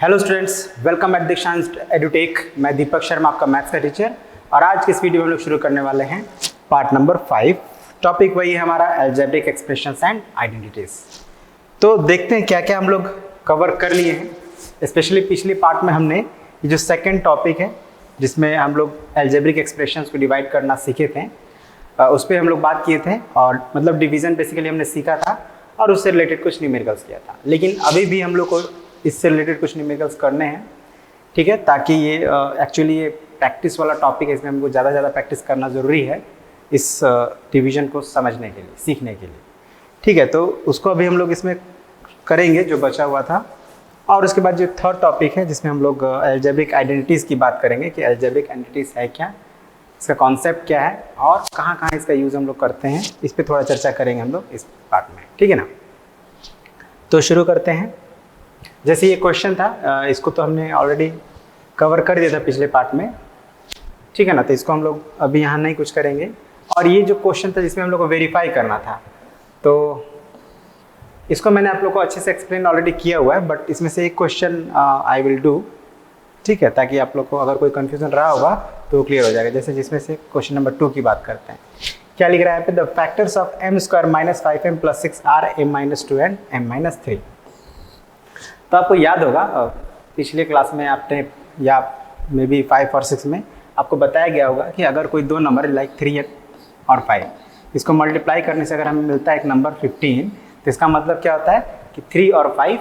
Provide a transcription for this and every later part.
Hello students, welcome eight दीक्षांत edutech. मैं दीपक शर्मा, आपका मैथ्स का टीचर। और आज के इस वीडियो में हम लोग शुरू करने वाले हैं पार्ट नंबर 5। टॉपिक वही है हमारा अलजेब्रिक एक्सप्रेशंस एंड आइडेंटिटीज। तो देखते हैं क्या क्या हम लोग कवर कर लिए हैं। स्पेशली पिछले पार्ट में हमने ये जो सेकेंड टॉपिक है जिसमें हम लोग अलजेब्रिक एक्सप्रेशंस को डिवाइड करना सीखे थे, उस पर हम लोग बात किए थे और मतलब डिवीज़न बेसिकली हमने सीखा था और उससे रिलेटेड कुछ न्यूमेरिकल्स किया था। लेकिन अभी भी हम लोग को इससे रिलेटेड कुछ न्यूमेरिकल्स करने हैं, ठीक है, ताकि ये एक्चुअली ये प्रैक्टिस वाला टॉपिक है, इसमें हमको ज़्यादा से ज़्यादा प्रैक्टिस करना ज़रूरी है इस डिवीज़न को समझने के लिए, सीखने के लिए, ठीक है। तो उसको अभी हम लोग इसमें करेंगे जो बचा हुआ था। और उसके बाद जो थर्ड टॉपिक है जिसमें हम लोग अलजेब्रिक आइडेंटिटीज़ की बात करेंगे कि अलजेब्रिक आइडेंटिटीज़ है क्या, इसका कॉन्सेप्ट क्या है और कहाँ कहाँ इसका यूज़ हम लोग करते हैं, इस पर थोड़ा चर्चा करेंगे हम लोग इस पार्ट में, ठीक है ना। तो शुरू करते हैं। जैसे ये क्वेश्चन था, इसको तो हमने ऑलरेडी कवर कर दिया था पिछले पार्ट में, ठीक है ना। तो इसको हम लोग अभी यहाँ नहीं कुछ करेंगे। और ये जो क्वेश्चन था जिसमें हम लोग को वेरीफाई करना था, तो इसको मैंने आप लोग को अच्छे से एक्सप्लेन ऑलरेडी किया हुआ है, बट इसमें से एक क्वेश्चन आई विल डू, ठीक है, ताकि आप लोग को अगर कोई कन्फ्यूजन रहा होगा तो क्लियर हो जाएगा। जैसे जिसमें से क्वेश्चन नंबर 2 की बात करते हैं। क्या लिख रहा है यहाँ पे, the factors of m square minus 5m plus 6 are m-2 and m-3। तो आपको याद होगा पिछले क्लास में आपने या मे बी 5 और 6 में आपको बताया गया होगा कि अगर कोई दो नंबर लाइक 3 और 5, इसको मल्टीप्लाई करने से अगर हमें मिलता है एक नंबर 15, तो इसका मतलब क्या होता है कि 3 और 5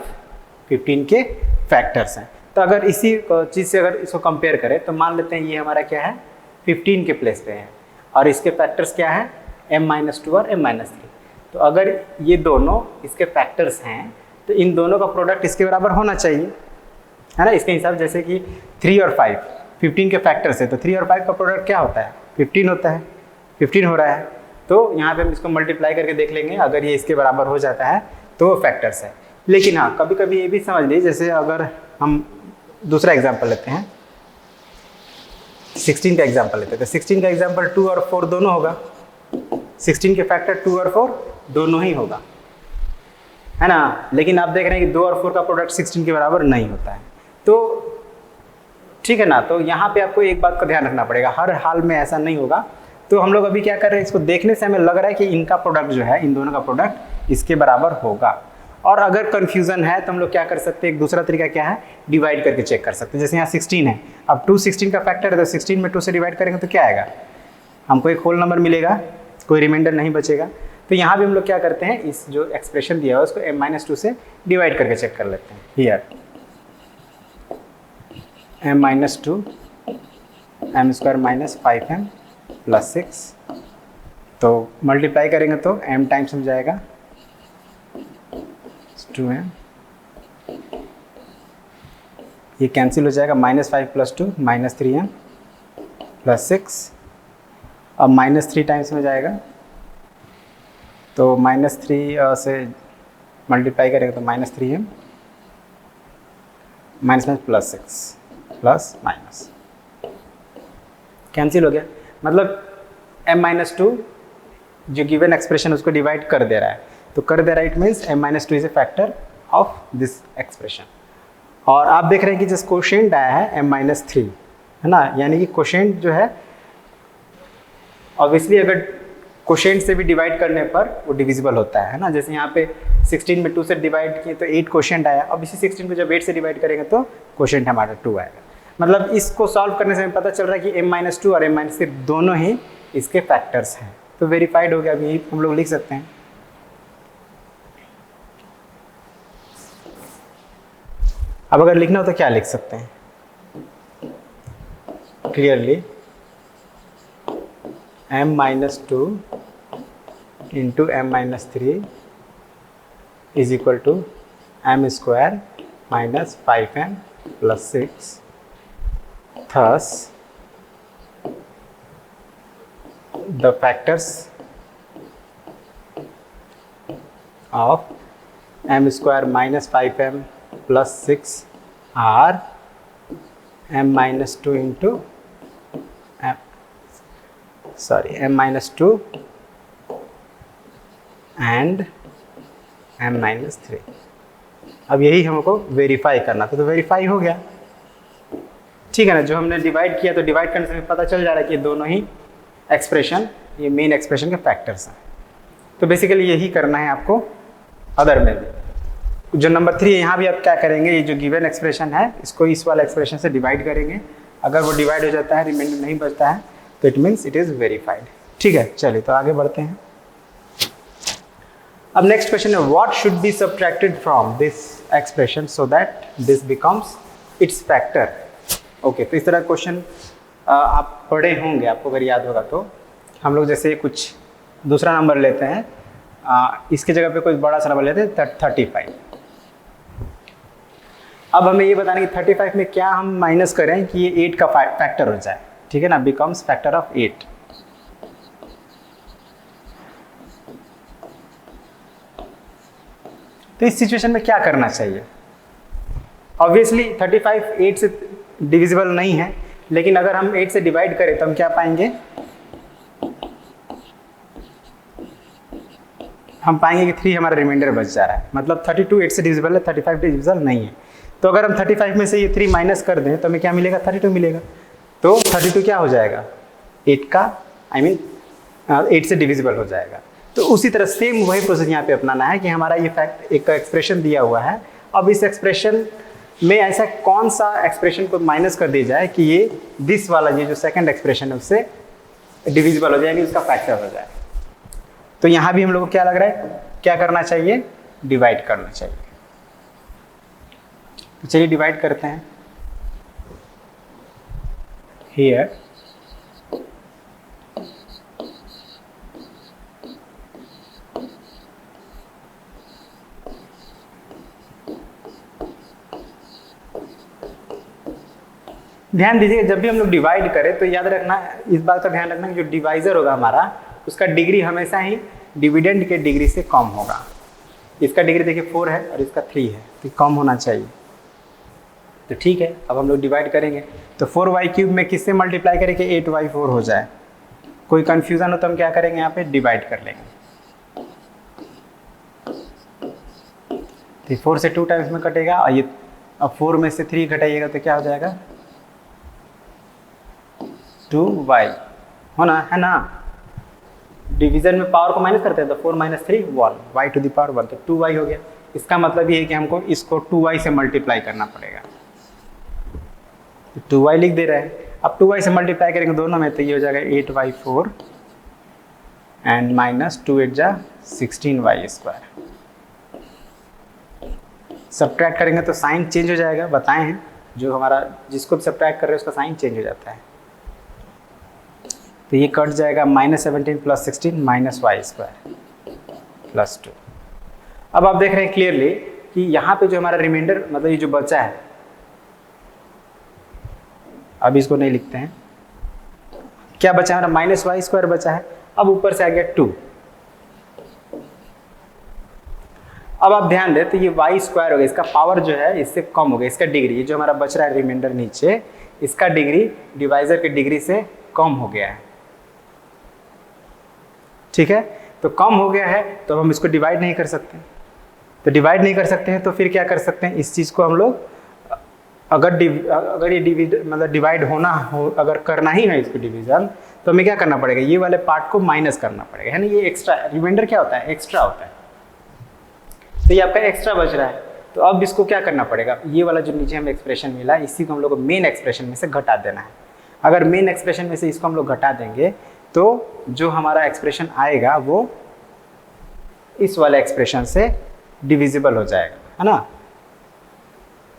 15 के फैक्टर्स हैं। तो अगर इसी चीज़ से अगर इसको कंपेयर करें तो मान लेते हैं ये हमारा क्या है 15 के प्लेस पे है और इसके फैक्टर्स क्या है m-2 और m-3। तो अगर ये दोनों इसके फैक्टर्स हैं तो इन दोनों का प्रोडक्ट इसके बराबर होना चाहिए, है ना। इसके हिसाब जैसे कि 3 और 5 15 के फैक्टर्स है, तो 3 और 5 का प्रोडक्ट क्या होता है 15 होता है, 15 हो रहा है। तो यहाँ पे हम इसको मल्टीप्लाई करके देख लेंगे, अगर ये इसके बराबर हो जाता है तो वो फैक्टर्स है। लेकिन हाँ, कभी कभी ये भी समझ लीजिए, जैसे अगर हम दूसरा एग्जाम्पल लेते हैं, 16 का एग्जाम्पल लेते हैं, तो 16 का एग्जाम्पल 2 और 4 दोनों होगा। 16 के फैक्टर 2 और 4 दोनों ही होगा, है ना। लेकिन आप देख रहे हैं कि 2 और 4 का प्रोडक्ट 16 के बराबर नहीं होता है, तो ठीक है ना। तो यहाँ पे आपको एक बात का ध्यान रखना पड़ेगा, हर हाल में ऐसा नहीं होगा। तो हम लोग अभी क्या कर रहे हैं, इसको देखने से हमें लग रहा है कि इनका प्रोडक्ट जो है, इन दोनों का प्रोडक्ट इसके बराबर होगा। और अगर कन्फ्यूजन है तो हम लोग क्या कर सकते हैं, एक दूसरा तरीका क्या है, डिवाइड करके चेक कर सकते हैं। जैसे यहाँ 16 है, अब 2 16 का फैक्टर है, तो 16 में 2 से डिवाइड करेंगे तो क्या आएगा, हमको एक होल नंबर मिलेगा, कोई रिमाइंडर नहीं बचेगा। तो यहाँ भी हम लोग क्या करते हैं, इस जो एक्सप्रेशन दिया हुआ है उसको m-2 से डिवाइड करके चेक कर लेते हैं। Here m-2 m² minus 5m plus 6, तो मल्टीप्लाई करेंगे तो m टाइम्स हो जाएगा 2m, ये कैंसिल हो जाएगा, -5 + 2 -3m प्लस 6। अब -3 टाइम्स में जाएगा तो -3 से मल्टीप्लाई करेंगे तो -3m minus plus 6 plus minus cancel हो गया। मतलब m-2 जो गिवन एक्सप्रेशन उसको डिवाइड कर दे रहा है, तो कर दे रहा है, it means m-2 is a factor of this expression. और आप देख रहे हैं कि जिस कोशेंट आया है m-3, है ना, यानी कि कोशेंट जो है ऑब्वियसली अगर कोशेंट से भी डिवाइड करने पर वो डिविजिबल होता है ना। जैसे यहाँ पे 16 में 2 से डिवाइड किए तो 8 कोशेंट आया, अब इसी 16 को जब 8 से डिवाइड करेंगे तो कोशेंट हमारा 2 आएगा। मतलब इसको सॉल्व करने से हमें पता चल रहा है कि m-2 और m-3 दोनों ही इसके फैक्टर्स हैं, तो वेरीफाइड हो गया। अभी हम लोग लिख सकते हैं। अब अगर लिखना हो तो क्या लिख सकते हैं clearly, m-2 into m-3 is equal to m² minus 5m plus 6। Thus, the factors of m² minus 5m plus 6 are m-2 into m-2 and m-3, अब यही हमको वेरीफाई करना था, तो वेरीफाई हो गया, ठीक है ना। जो हमने डिवाइड किया तो डिवाइड करने से पता चल जा रहा है कि दोनों ही एक्सप्रेशन ये मेन एक्सप्रेशन के फैक्टर्स हैं। तो बेसिकली यही करना है आपको अदर में भी। जो नंबर 3 है यहाँ भी आप क्या करेंगे, ये जो गिवन एक्सप्रेशन है इसको इस वाला एक्सप्रेशन से डिवाइड करेंगे। अगर वो डिवाइड हो जाता है, रिमाइंडर नहीं बचता है, तो it means it is verified. ठीक है, चलिए तो आगे बढ़ते हैं। अब नेक्स्ट क्वेश्चन है what should be subtracted from this expression so that this becomes it's factor. Okay, तो इस तरह क्वेश्चन आप पढ़े होंगे, आपको अगर याद होगा तो। हम लोग जैसे कुछ दूसरा नंबर लेते हैं, इसके जगह पे कोई बड़ा सा नंबर लेते हैं 35। अब हमें ये बताना कि 35 में क्या हम माइनस करें कि ये 8 का फैक्टर हो जाए, ठीक है ना, बिकम्स फैक्टर ऑफ 8। तो इस सिचुएशन में क्या करना चाहिए? ऑब्वियसली 35 8 से डिविजिबल नहीं है, लेकिन अगर हम 8 से डिवाइड करें तो हम क्या पाएंगे, हम पाएंगे कि 3 हमारा रिमाइंडर बच जा रहा है। मतलब 32 8 से डिविजिबल है, 35 डिविजिबल नहीं है। तो अगर हम 35 में से ये 3 माइनस कर दें तो हमें क्या मिलेगा, 32 मिलेगा। तो 32 क्या हो जाएगा, 8 का I mean 8 से डिविजिबल हो जाएगा। तो उसी तरह सेम वही प्रोसेस यहाँ पे अपनाना है कि हमारा ये फैक्ट एक एक्सप्रेशन दिया हुआ है। अब इस एक्सप्रेशन में ऐसा कौन सा एक्सप्रेशन को माइनस कर दिया जाए कि ये दिस वाला ये जो सेकंड एक्सप्रेशन है उससे डिविजिबल हो जाए, यानी उसका फैक्टर हो जाए। तो यहाँ भी हम लोग को क्या लग रहा है, क्या करना चाहिए, डिवाइड करना चाहिए। तो चलिए डिवाइड करते हैं। हियर ध्यान दीजिएगा, जब भी हम लोग डिवाइड करें तो याद रखना, इस बात का ध्यान रखना कि जो डिवाइजर होगा हमारा, उसका डिग्री हमेशा ही डिविडेंड के डिग्री से कम होगा। इसका डिग्री देखिए 4 है और इसका 3 है, तो कम होना चाहिए। तो ठीक है, अब हम लोग डिवाइड करेंगे तो 4y³ में किससे मल्टीप्लाई करेंगे, 8y4 हो जाए। कोई कंफ्यूजन हो तो हम क्या करेंगे, यहाँ पे डिवाइड कर लेंगे। तो 4 से 2 टाइम्स में कटेगा, और ये अब 4 में से 3 घटाइएगा तो क्या हो जाएगा, 2y होना है ना। डिवीजन में पावर को माइनस करते हैं तो 4 - 3 1, y टू द पावर 1, तो 2y हो गया। इसका मतलब ये है कि हमको इसको 2y से मल्टीप्लाई करना पड़ेगा। तो 2y लिख दे रहे हैं। अब 2y से मल्टीप्लाई करेंगे दोनों में, तो ये हो जाएगा 8y4 एंड माइनस 2 8 जा 16y²। सब्ट्रैक्ट करेंगे तो साइन चेंज हो जाएगा, बताएं हैं जो हमारा जिसको भी सब्ट्रैक्ट कर रहे हैं उसका साइन चेंज हो जाता है। तो ये कट जाएगा -17 + 16 -y² + 2। अब आप देख रहे हैं क्लियरली कि यहाँ पे जो हमारा रिमाइंडर मतलब ये जो बचा है, अब इसको नहीं लिखते हैं, क्या बचा है हमारा, -y² बचा है। अब ऊपर से आ गया 2। अब आप ध्यान दें तो ये y² हो गया, इसका पावर जो है इससे कम हो गया, इसका डिग्री, ये जो हमारा बच रहा है रिमाइंडर नीचे, इसका डिग्री डिवाइजर के डिग्री से कम हो गया है। ठीक है, तो कम हो गया है तो हम इसको डिवाइड नहीं कर सकते। तो डिवाइड नहीं कर सकते हैं तो फिर क्या कर सकते हैं, इस चीज़ को हम लोग अगर ये मतलब डिवाइड होना हो, अगर करना ही है इसको डिवीजन, तो हमें क्या करना पड़ेगा, ये वाले पार्ट को माइनस करना पड़ेगा, है ना। ये एक्स्ट्रा रिमाइंडर क्या होता है, एक्स्ट्रा होता है। तो ये आपका एक्स्ट्रा बच रहा है, तो अब इसको क्या करना पड़ेगा, ये वाला जो नीचे हमें एक्सप्रेशन मिला, इसी को हम लोग को मेन एक्सप्रेशन में से घटा देना है। अगर मेन एक्सप्रेशन में से इसको हम लोग घटा देंगे तो जो हमारा एक्सप्रेशन आएगा वो इस वाले एक्सप्रेशन से डिविजिबल हो जाएगा, है ना।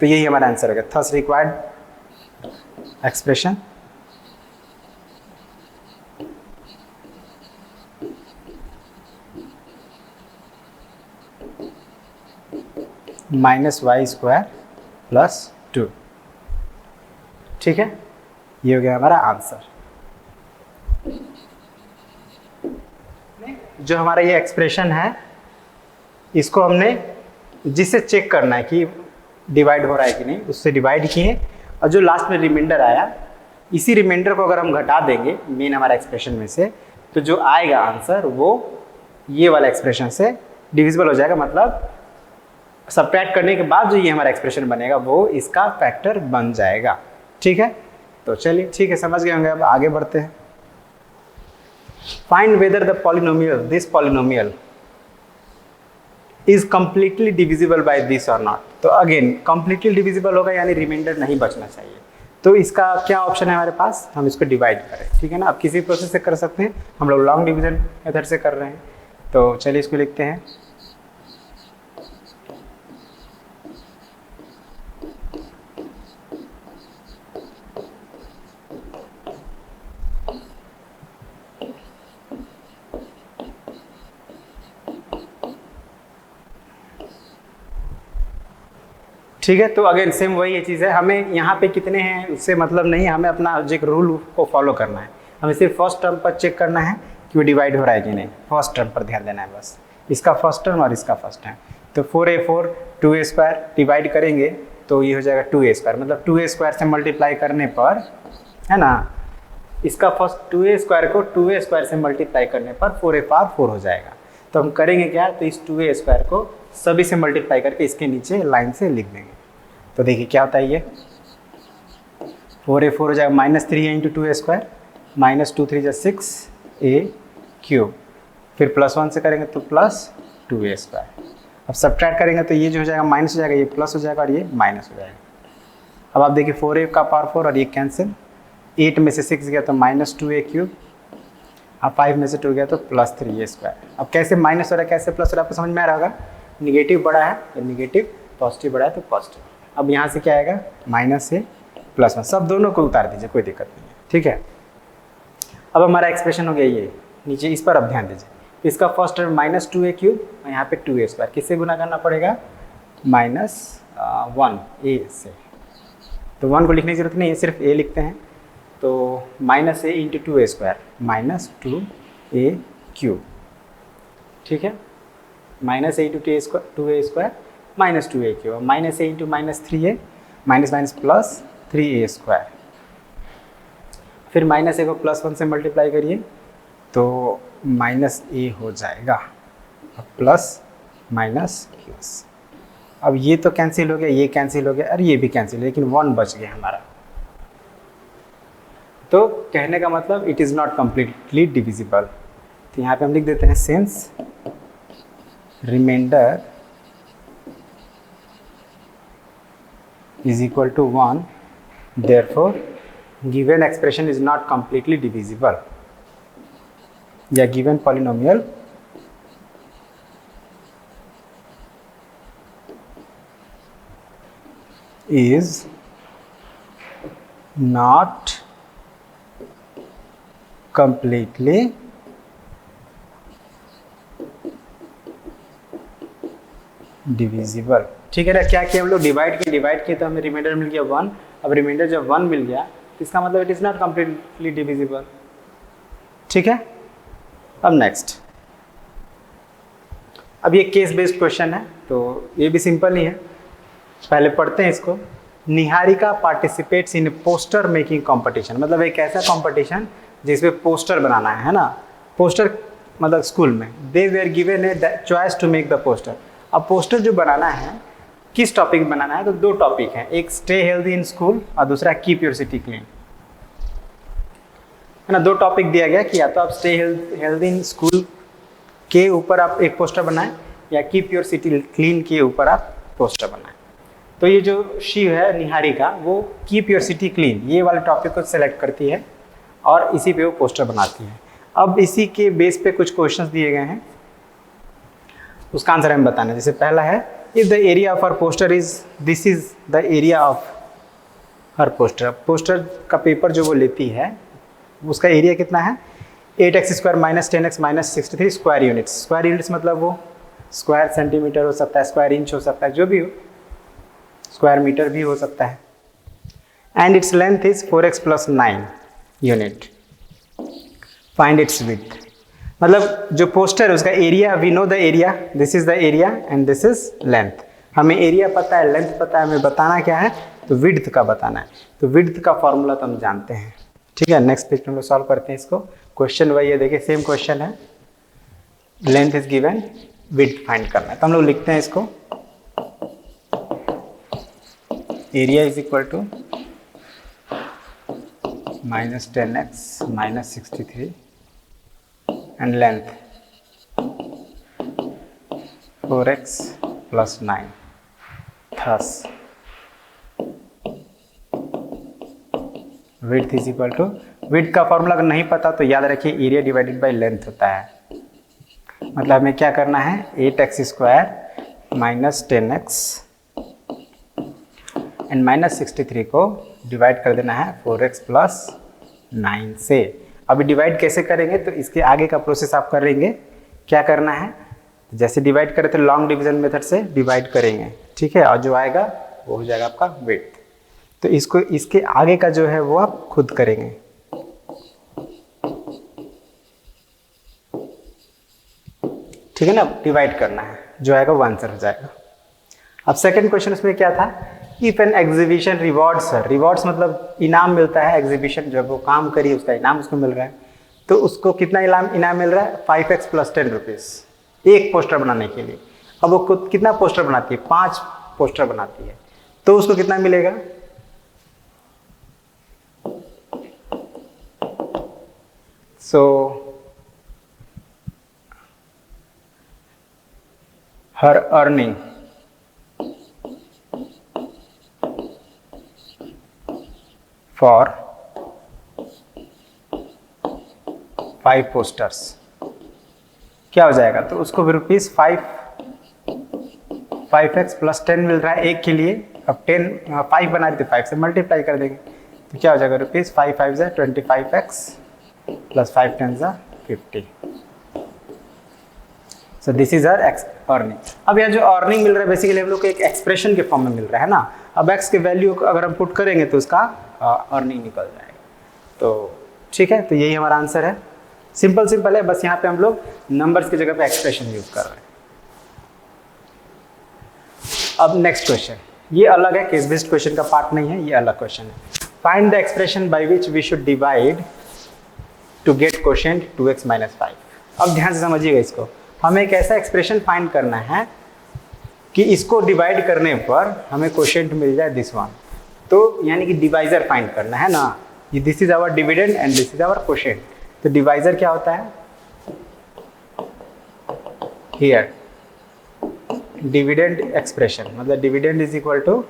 तो यही हमारा आंसर होगा, थस रिक्वायर्ड एक्सप्रेशन -y² + 2। ठीक है, ये हो गया हमारा आंसर। जो हमारा ये एक्सप्रेशन है, इसको हमने जिससे चेक करना है कि डिवाइड हो रहा है कि नहीं, उससे डिवाइड किए, और जो लास्ट में रिमाइंडर आया, इसी रिमाइंडर को अगर हम घटा देंगे मेन हमारा एक्सप्रेशन में से, तो जो आएगा आंसर वो ये वाला एक्सप्रेशन से डिविजिबल हो जाएगा। मतलब सब्ट्रैक्ट करने के बाद जो ये हमारा एक्सप्रेशन बनेगा वो इसका फैक्टर बन जाएगा। ठीक है, तो चलिए ठीक है, समझ गए होंगे। अब आगे बढ़ते हैं। Find whether the polynomial, this polynomial is completely divisible by this और नॉट। तो अगेन कंप्लीटली डिविजिबल होगा यानी रिमाइंडर नहीं बचना चाहिए। तो इसका क्या ऑप्शन है हमारे पास, हम इसको डिवाइड करें। ठीक है ना, आप किसी प्रोसेस से कर सकते हैं, हम लोग लॉन्ग डिवीजन मेथड से कर रहे हैं। तो चलिए इसको लिखते हैं। ठीक है, तो अगेन सेम वही चीज़ है, हमें यहाँ पे कितने हैं उससे मतलब नहीं, हमें अपना जो एक रूल को फॉलो करना है। हमें सिर्फ फर्स्ट टर्म पर चेक करना है कि वो डिवाइड हो रहा है कि नहीं, फर्स्ट टर्म पर ध्यान देना है बस, इसका फर्स्ट टर्म और इसका फर्स्ट टर्म। तो 4a4 2a² डिवाइड करेंगे तो ये हो जाएगा 2a², मतलब 2a² से मल्टीप्लाई करने पर, है ना, इसका फर्स्ट 2a² को 2a² से मल्टीप्लाई करने पर 4a⁴ हो जाएगा। तो हम करेंगे क्या, तो इस 2a² को सभी से मल्टीप्लाई करके इसके नीचे लाइन से लिख देंगे। तो देखिए क्या होता है, ये 4a4 हो जाएगा -3a इंटू 2a², -2 3 6a³, फिर +1 से करेंगे तो +2a²। अब सब्ट्रैक्ट करेंगे तो ये जो हो जाएगा माइनस हो जाएगा, ये प्लस हो जाएगा और ये माइनस हो जाएगा। अब आप देखिए 4a का पावर 4 और ये कैंसिल, 8 में से 6 गया तो -2a³, अब 5 में से 2 गया तो +3a²। अब कैसे माइनस हो रहा है कैसे प्लस हो रहा है आपको समझ में आ रहा होगा, निगेटिव बड़ा है तो निगेटिव, पॉजिटिव बड़ा है तो पॉजिटिव। अब यहाँ से क्या आएगा, माइनस से +1, सब दोनों को उतार दीजिए, कोई दिक्कत नहीं है। ठीक है, अब हमारा एक्सप्रेशन हो गया ये नीचे, इस पर अब ध्यान दीजिए। इसका फर्स्ट टर्म -2a³ और यहाँ पे 2a², किससे गुना करना पड़ेगा, -1a से। तो 1 को लिखने की जरूरत नहीं है, सिर्फ a लिखते हैं। तो -a इंटू 2a² -2a³। ठीक है, -a into 2a² -2a³, -a into -3a, minus plus 3a²। फिर -a को +1 से मल्टीप्लाई करिए तो -a हो जाएगा, प्लस माइनस प्लस। अब ये तो कैंसिल हो गया, ये कैंसिल हो गया और ये भी कैंसिल, लेकिन 1 बच गया हमारा। तो कहने का मतलब it is not completely divisible. तो यहाँ पे हम लिख देते हैं since reminder is equal to 1, therefore given expression is not completely divisible, या given polynomial is not completely divisible। ठीक है ना, क्या किया हम लोग, डिवाइड किए तो हमें रिमाइंडर मिल गया 1। अब रिमाइंडर जब 1 मिल गया तो इसका मतलब it is not completely divisible. ठीक है, अब नेक्स्ट, अब ये केस बेस्ड क्वेश्चन है तो ये भी सिंपल ही है, पहले पढ़ते हैं इसको। Niharika participates in poster making competition, मतलब एक ऐसा कंपटीशन जिसमें पोस्टर बनाना है ना, पोस्टर मतलब स्कूल में। They were given a choice to make the poster. अब पोस्टर जो बनाना है किस टॉपिक बनाना है, तो 2 टॉपिक हैं, एक स्टे हेल्दी इन स्कूल और दूसरा कीप योर सिटी क्लीन, है ना। 2 टॉपिक दिया गया कि या तो आप स्टे हेल्दी इन स्कूल के ऊपर आप एक पोस्टर बनाएं या कीप योर सिटी क्लीन के ऊपर आप पोस्टर बनाएं। तो ये जो शिव है निहारिका, वो कीप योर सिटी क्लीन ये वाले टॉपिक को सेलेक्ट करती है और इसी पे वो पोस्टर बनाती है। अब इसी के बेस पे कुछ क्वेश्चंस दिए गए हैं, उसका आंसर हमें बताना है। जैसे पहला है, if the area of her poster is, this is the area of her poster. Poster का पेपर जो वो लेती है उसका एरिया कितना है, 8x² - 10x - 63 square units. Square units मतलब वो स्क्वायर सेंटीमीटर हो सकता है, स्क्वायर इंच हो सकता है, जो भी हो, स्क्वायर मीटर भी हो सकता है। And its length is 4x + 9 unit. Find its width, मतलब जो पोस्टर है उसका area, we know the area, this is the area and this is length. हमें एरिया पता है, लेंथ पता है, हमें बताना क्या है, तो विड्थ का बताना है। तो विड्थ का फॉर्मूला तो हम जानते हैं। ठीक है, नेक्स्ट पेज पे हम लोग सॉल्व करते हैं इसको। क्वेश्चन वही है, देखिए सेम क्वेश्चन है, length is given, width find करना है। तो हम लोग लिखते हैं इसको, area is equal to -10x -63 and length 4x + 9। Thus width is equal to, width का फॉर्मूला अगर नहीं पता तो याद रखिए एरिया डिवाइडेड बाय लेंथ होता है। मतलब हमें क्या करना है, 8x² -10x एंड -63 को डिवाइड कर देना है 4x + 9 से। अभी डिवाइड कैसे करेंगे, तो इसके आगे का प्रोसेस आप करेंगे। क्या करना है, जैसे डिवाइड करें तो लॉन्ग डिवीजन मेथड से डिवाइड करेंगे, ठीक है, और जो आएगा वो हो जाएगा आपका विड्थ। तो इसको इसके आगे का जो है वो आप खुद करेंगे। ठीक है ना, डिवाइड करना है, जो आएगा वो आंसर हो जाएगा। अब सेकंड क्वेश्चन उसमें क्या था, if an exhibition rewards, rewards मतलब इनाम मिलता है, एग्जीबिशन जब वो काम करी उसका इनाम उसको मिल रहा है, तो उसको कितना इनाम मिल रहा है, 5x + 10 रुपीज़ एक पोस्टर बनाने के लिए। अब वो खुद कितना पोस्टर बनाती है, 5 पोस्टर बनाती है, तो उसको कितना मिलेगा, सो her earning for 5 posters क्या हो जाएगा, तो उसको रुपीज़ 5x + 10 मिल रहा है एक के लिए। अब 5 बना रही थी, 5 से मल्टीप्लाई कर देंगे तो क्या हो जाएगा, rupees 5 5 = 25x + 5 10 = 50। So this is our earning. अब यहाँ जो अर्निंग मिल रहा है बेसिकली हम लोग को एक एक्सप्रेशन के फॉर्म में मिल रहा है ना। अब x के वैल्यू अगर हम पुट करेंगे तो उसका अर्निंग निकल जाएगा। तो ठीक है, तो यही हमारा आंसर है। सिंपल है, बस यहाँ पे हम लोग नंबर्स की जगह पे एक्सप्रेशन यूज कर रहे हैं। अब नेक्स्ट क्वेश्चन, ये अलग है, केस बेस्ड क्वेश्चन का पार्ट नहीं है, ये अलग क्वेश्चन है। Find the expression by which we should divide to get quotient 2x - 5। अब ध्यान से समझिएगा इसको, हमें एक ऐसा एक्सप्रेशन फाइंड करना है कि इसको डिवाइड करने पर हमें क्वोशिएंट मिल जाए दिस वन। तो यानी कि डिवाइजर फाइंड करना है ना, this is our dividend and this is our quotient. तो डिवाइजर क्या होता है, हियर डिविडेंड एक्सप्रेशन, मतलब dividend is equal to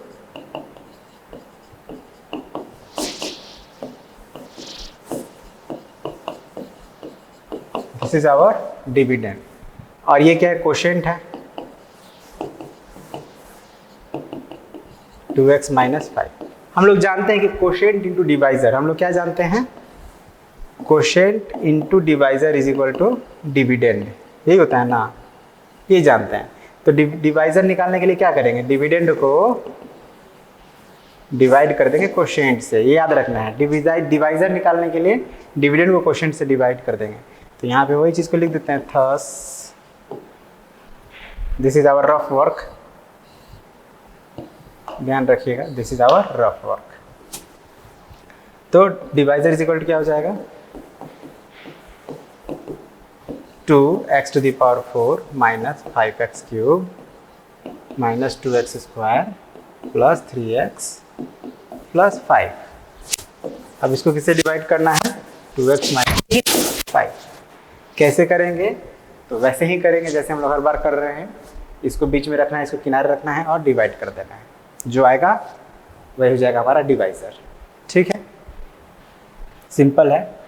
this is our dividend, और ये क्या है, क्वोशिएंट है 2x - 5। हम लोग जानते हैं कि क्वोशिएंट इंटू डिवाइजर, हम लोग क्या जानते हैं, quotient into divisor is equal to dividend, यही होता है ना, ये जानते हैं। तो डिवाइजर निकालने के लिए क्या करेंगे, डिविडेंड को डिवाइड कर देंगे क्वोशिएंट से, ये याद रखना है। डिवाइजर निकालने के लिए डिविडेंड को क्वोशिएंट से डिवाइड कर देंगे। तो यहाँ पे वही चीज़ को लिख देते हैं, thus this is our rough work, ध्यान रखिएगा, this is our rough work. तो डिवाइजर इज इक्वल टू क्या हो जाएगा, 2x⁴ - 5x³ - 2x² + 3x + 5। अब इसको किससे डिवाइड करना है, 2x - 5। कैसे करेंगे, तो वैसे ही करेंगे जैसे हम लोग हर बार कर रहे हैं। इसको बीच में रखना है, इसको किनारे रखना है और डिवाइड कर देना है, जो आएगा वही हो जाएगा हमारा डिवाइजर। ठीक है, सिंपल है।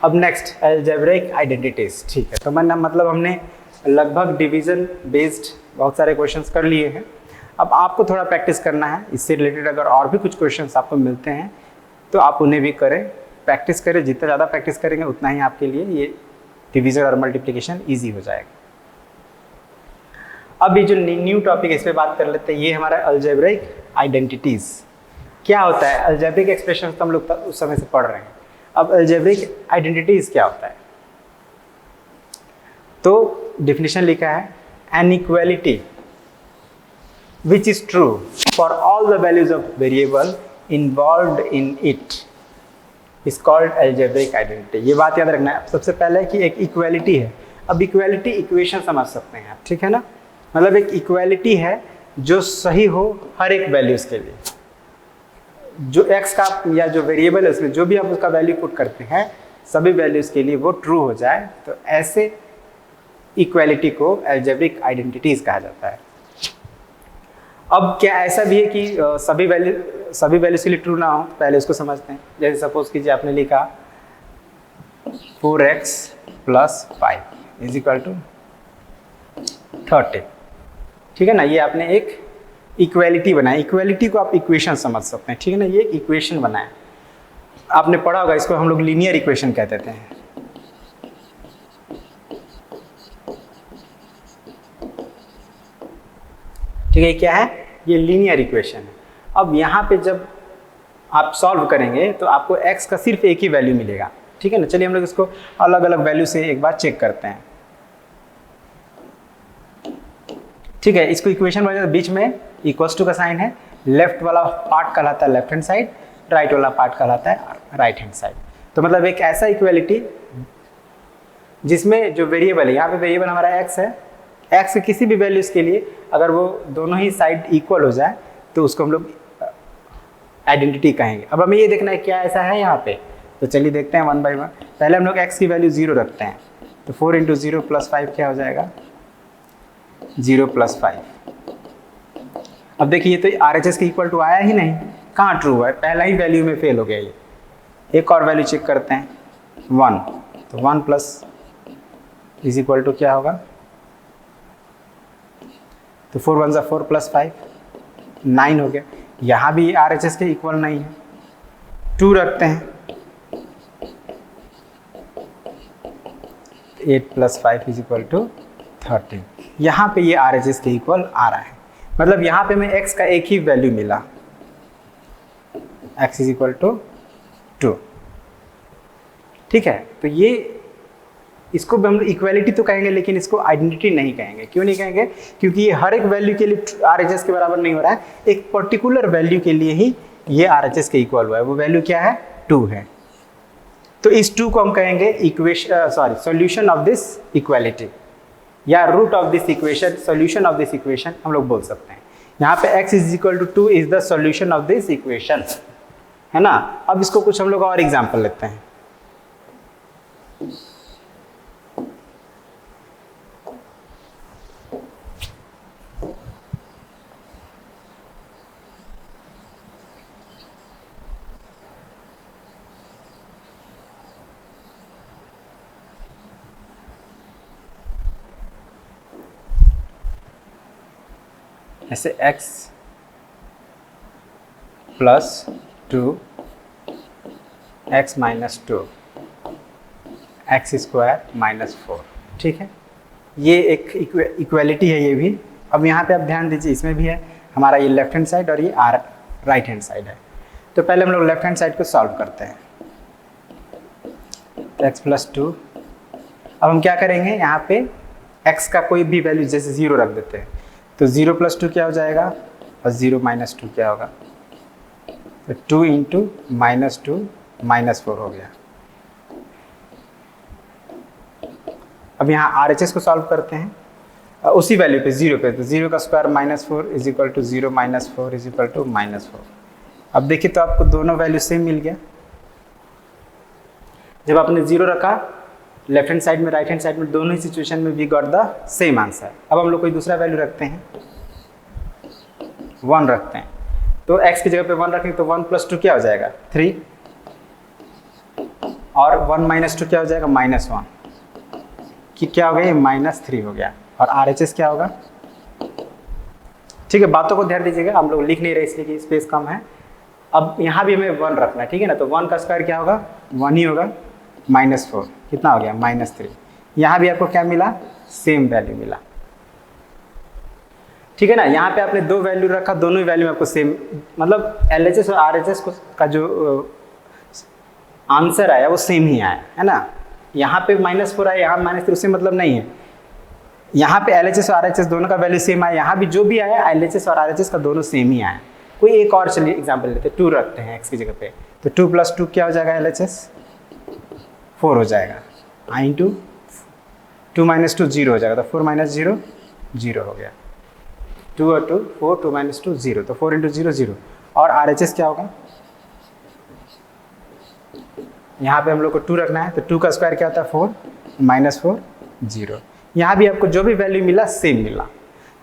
अब नेक्स्ट अलजेब्रिक आइडेंटिटीज। ठीक है, तो मतलब हमने लगभग डिवीजन बेस्ड बहुत सारे क्वेश्चंस कर लिए हैं। अब आपको थोड़ा प्रैक्टिस करना है इससे रिलेटेड। अगर और भी कुछ क्वेश्चंस आपको मिलते हैं तो आप उन्हें भी करें, प्रैक्टिस करें। जितना ज़्यादा प्रैक्टिस करेंगे उतना ही आपके लिए ये डिवीजन और मल्टीप्लिकेशन ईजी हो जाएगा। अब ये जो न्यू टॉपिक इस पर बात कर लेते हैं, ये हमारा अलजेब्रिक आइडेंटिटीज़ क्या होता है। अलजेब्रिक एक्सप्रेशन तो हम लोग उस समय से पढ़ रहे हैं। अब अलजेब्रिक आइडेंटिटीज़ क्या होता है, तो डिफिनेशन लिखा है, an equality which is true for all the values of variable involved in it is called algebraic identity। ये बात याद रखना है सबसे पहले कि एक इक्वालिटी है। अब इक्वालिटी इक्वेशन समझ सकते हैं आप, ठीक है ना। मतलब एक इक्वालिटी है जो सही हो हर एक वैल्यूज़ के लिए। जो x का या जो वेरिएबल है उसमें जो भी आप उसका वैल्यू पुट करते हैं सभी वैल्यूज़ के लिए वो ट्रू हो जाए, तो ऐसे इक्वालिटी को अलजेब्रिक आइडेंटिटीज़ कहा जाता है। अब क्या ऐसा भी है कि सभी वैल्यूज़ के लिए ट्रू ना हो? पहले उसको समझते हैं। जैसे सपोज कीजिए आपने लिखा 4x + 5 = 30, ठीक है ना। ये आपने एक इक्वालिटी बनाया। इक्वालिटी को आप इक्वेशन समझ सकते हैं, ठीक है ना। ये एक इक्वेशन बनाया, आपने पढ़ा होगा, इसको हम लोग लीनियर इक्वेशन कहते हैं। ठीक है, क्या है? ये लीनियर इक्वेशन है। अब यहाँ पे जब आप सॉल्व करेंगे तो आपको x का सिर्फ एक ही वैल्यू मिलेगा, ठीक है ना। चलिए हम लोग इसको अलग अलग वैल्यू से एक बार चेक करते हैं, ठीक है। इसको इक्वेशन बना, बीच में इक्वल्स टू का साइन है, लेफ्ट वाला पार्ट कहलाता है लेफ्ट हैंड साइड, राइट वाला पार्ट कहलाता है राइट हैंड साइड। तो मतलब एक ऐसा इक्वालिटी जिसमें जो वेरिएबल है, यहाँ पे वेरिएबल हमारा x है, x के किसी भी वैल्यूज के लिए अगर वो दोनों ही साइड इक्वल हो जाए तो उसको हम लोग आइडेंटिटी कहेंगे। अब हमें ये देखना है क्या ऐसा है यहाँ पे, तो चलिए देखते हैं 1 बाय 1। पहले हम लोग x की वैल्यू 0 रखते हैं, तो 4 × 0 + 5 क्या हो जाएगा? 0 + 5। अब देखिए ये तो RHS के इक्वल टू आया ही नहीं, कहाँ ट्रू है? पहला ही वैल्यू में फेल हो गया ये। एक और वैल्यू चेक करते हैं 1, तो 1 + = क्या होगा? तो 4 × 1 = 4 + 5 9 हो गया। यहाँ भी RHS के इक्वल नहीं है, 2 रखते हैं, 8 + 5 = 13। यहाँ पे ये RHS के इक्वल आ रहा है, मतलब यहाँ पे हमें x का एक ही वैल्यू मिला, x = 2, ठीक है। तो ये इसको हम इक्वालिटी तो कहेंगे लेकिन इसको आइडेंटिटी नहीं कहेंगे। क्यों नहीं कहेंगे? क्योंकि ये हर एक वैल्यू के लिए RHS के बराबर नहीं हो रहा है, एक पर्टिकुलर वैल्यू के लिए ही ये RHS के इक्वल हुआ है। वो वैल्यू क्या है? 2 है। तो इस 2 को हम कहेंगे सॉल्यूशन ऑफ दिस इक्वालिटी, या root of this equation, solution of this equation हम लोग बोल सकते हैं। यहाँ पे x = 2 is the solution of this equation, है ना। अब इसको कुछ हम लोग और एग्जाम्पल लेते हैं। ऐसे x + 2 x - 2 x² - 4, ठीक है। ये एक इक्वालिटी है ये भी। अब यहाँ पे आप ध्यान दीजिए, इसमें भी है हमारा ये लेफ्ट हैंड साइड और ये राइट हैंड साइड है। तो पहले हम लोग लेफ्ट हैंड साइड को सॉल्व करते हैं, x + 2। अब हम क्या करेंगे, यहाँ पे x का कोई भी वैल्यू जैसे 0 रख देते हैं, तो 0 + 2 क्या हो जाएगा, और 0 - 2 क्या होगा? तो 2 × -2 -4 हो गया। अब यहाँ RHS को सॉल्व करते हैं उसी वैल्यू पे 0 पे, तो 0 का स्क्वायर -4 = 0 - 4 = -4। अब देखिए तो आपको दोनों वैल्यू सेम मिल गया। जब आपने 0 रखा लेफ्ट हैंड साइड में राइट हैंड साइड में, दोनों ही सिचुएशन में we got the same answer. अब हम लोग कोई दूसरा वैल्यू रखते हैं, 1 रखते हैं, तो x की जगह पे 1 रखेंगे तो 1 + 2 क्या हो जाएगा? 3, और 1 - 2 क्या हो जाएगा? -1, कि क्या हो गया? -3 हो गया। और RHS क्या होगा? ठीक है, बातों को ध्यान दीजिएगा, हम लोग लिख नहीं रहे इसलिए कि स्पेस कम है। अब यहाँ भी हमें 1 रखना है, ठीक है ना। तो 1 का स्क्वायर क्या होगा? 1 ही होगा, -4 कितना हो गया? -3। यहाँ भी आपको क्या मिला? सेम वैल्यू मिला, ठीक है ना। यहाँ पे आपने 2 वैल्यू रखा, दोनों ही वैल्यू में आपको सेम, मतलब LHS और RHS का जो आंसर आया वो सेम ही आया, है ना। यहाँ पे -4 आया, यहाँ -3, उससे मतलब नहीं है। यहाँ पे LHS और RHS दोनों का वैल्यू सेम आया, यहाँ भी जो भी आया LHS और RHS का दोनों सेम ही आया। कोई एक और चलिए एग्जाम्पल लेते हैं, 2 रखते हैं x की जगह पे, तो 2 + 2 क्या हो जाएगा? LHS 4 हो जाएगा, × 2 - 2 0 हो जाएगा, तो 4 - 0 0 हो गया। 2 और 2 4, 2 - 2 0, तो 4 × 0 0। और RHS क्या होगा, यहाँ पे हम लोग को 2 रखना है, तो 2 का स्क्वायर क्या होता है 4 - 4 0। यहाँ भी आपको जो भी वैल्यू मिला सेम मिला।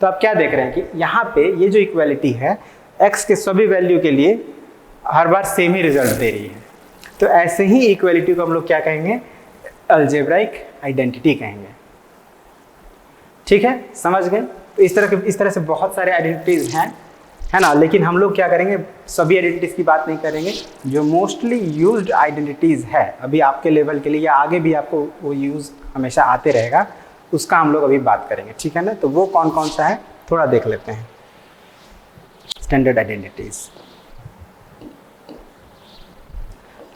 तो आप क्या देख रहे हैं कि यहाँ पे ये जो इक्वालिटी है x के सभी वैल्यू के लिए हर बार सेम ही रिजल्ट दे रही है। तो ऐसे ही इक्वालिटी को हम लोग क्या कहेंगे, अलजेब्राइक आइडेंटिटी कहेंगे। ठीक है, समझ गए। तो इस तरह से बहुत सारे आइडेंटिटीज हैं, है ना। लेकिन हम लोग क्या करेंगे, सभी आइडेंटिटीज की बात नहीं करेंगे, जो मोस्टली यूज्ड आइडेंटिटीज है अभी आपके लेवल के लिए या आगे भी आपको वो यूज हमेशा आते रहेगा, उसका हम लोग अभी बात करेंगे। ठीक है ना। तो वो कौन कौन सा है थोड़ा देख लेते हैं। स्टैंडर्ड आइडेंटिटीज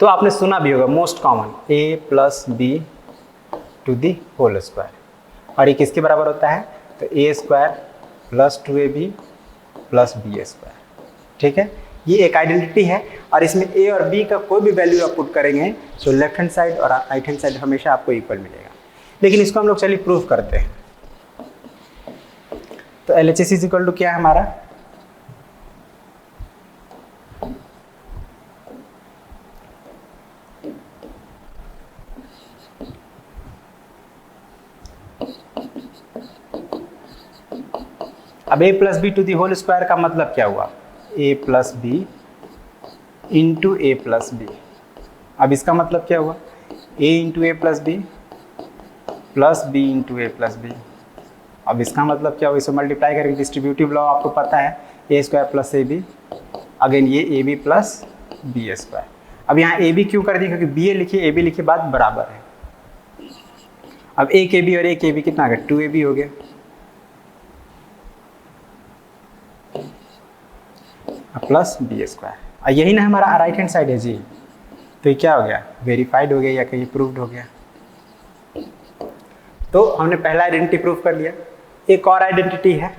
तो आपने सुना भी होगा, most common a + b to the whole square, और ये किसके बराबर होता है, तो a² + 2ab + b²। ठीक है, ये एक आइडेंटिटी है और इसमें a और b का कोई भी वैल्यू आप पुट करेंगे तो लेफ्ट हैंड साइड और राइट हैंड साइड हमेशा आपको इक्वल मिलेगा। लेकिन इसको हम लोग चलिए प्रूफ करते हैं। तो LHS = क्या है हमारा, अब a + b to the whole square का मतलब क्या हुआ, a + b × a + b। अब इसका मतलब क्या हुआ, a × a + b + b × a + b। अब इसका मतलब क्या हुआ, इसे मल्टीप्लाई करके डिस्ट्रीब्यूटिव लॉ आपको पता है, a² + ab, अगेन ये ab + b²। अब यहाँ ab क्यों कर दिया, क्योंकि ba लिखिए ab लिखिए बात बराबर है। अब 1 ab और 1 ab कितना आ गया, 2 ab हो गया। प्लस b², यही ना हमारा राइट हैंड साइड है जी। तो ये क्या हो गया, वेरीफाइड हो गया या कहीं प्रूव्ड हो गया। तो हमने पहला आइडेंटिटी प्रूव कर लिया। एक और आइडेंटिटी है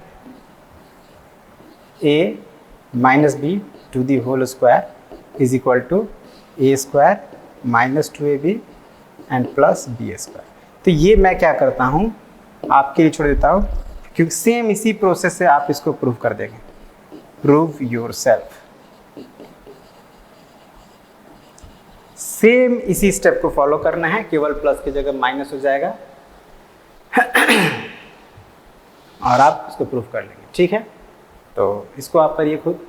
a - b to the whole square is equal to a² - 2ab and plus b²। तो ये मैं क्या करता हूँ, आपके लिए छोड़ देता हूँ, क्योंकि सेम इसी प्रोसेस से आप इसको प्रूव कर देंगे। प्रूव योरसेल्फ, सेम इसी स्टेप को फॉलो करना है, केवल प्लस की जगह माइनस हो जाएगा और आप इसको प्रूव कर लेंगे। ठीक है, तो इसको आप करिए खुद।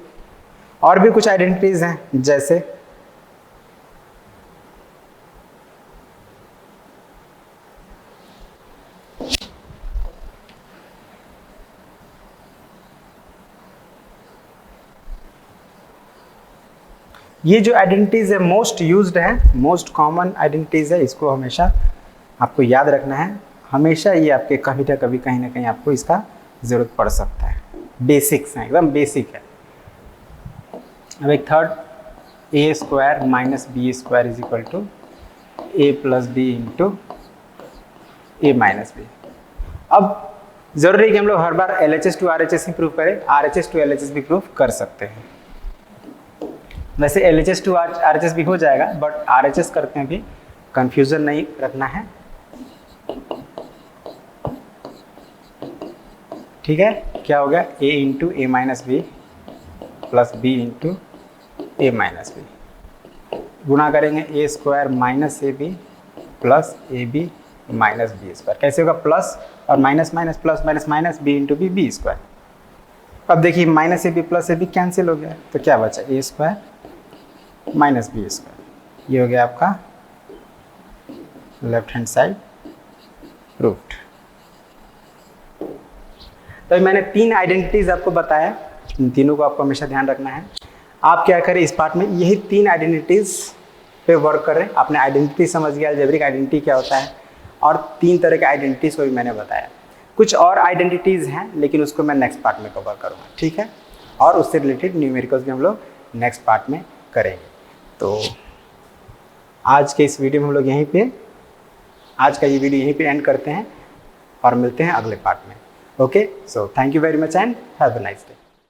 और भी कुछ आइडेंटिटीज हैं, जैसे ये जो आइडेंटिटीज है मोस्ट यूज्ड है, मोस्ट कॉमन आइडेंटिटीज है, इसको हमेशा आपको याद रखना है। हमेशा ये आपके कभी ना कभी कहीं ना कहीं आपको इसका ज़रूरत पड़ सकता है। बेसिक्स हैं, एकदम बेसिक है। अब एक third, a² - b² is equal to a + b × a - b। अब ज़रूरी है कि हम लोग हर बार LHS टू RHS ही प्रूव करें, RHS टू LHS भी प्रूव कर सकते हैं। वैसे LHS टू RHS भी हो जाएगा, बट RHS करते हैं भी, कंफ्यूजन नहीं रखना है। ठीक है, क्या हो गया, a × a - b + b × a - b, गुणा करेंगे a² - ab + ab - b²। कैसे होगा, प्लस और minus minus plus minus minus b × b b²। अब देखिए -ab + ab कैंसिल हो गया, तो क्या बचा, a² - b²। ये हो गया आपका लेफ्ट हैंड साइड प्रूव्ड। तो मैंने 3 आइडेंटिटीज आपको बताया, इन तीनों को आपको हमेशा ध्यान रखना है। आप क्या करें इस पार्ट में, यही 3 आइडेंटिटीज पे वर्क करें। आपने आइडेंटिटी समझ गया, अलजेब्रिक आइडेंटिटी क्या होता है, और 3 तरह के आइडेंटिटीज को भी मैंने बताया। कुछ और आइडेंटिटीज हैं लेकिन उसको मैं नेक्स्ट पार्ट में कवर करूँगा। ठीक है, और उससे रिलेटेड न्यूमेरिकल्स भी हम लोग नेक्स्ट पार्ट में करेंगे। तो आज के इस वीडियो में हम लोग आज का ये वीडियो यहीं पे एंड करते हैं और मिलते हैं अगले पार्ट में। Okay, so thank you very much and have a nice day.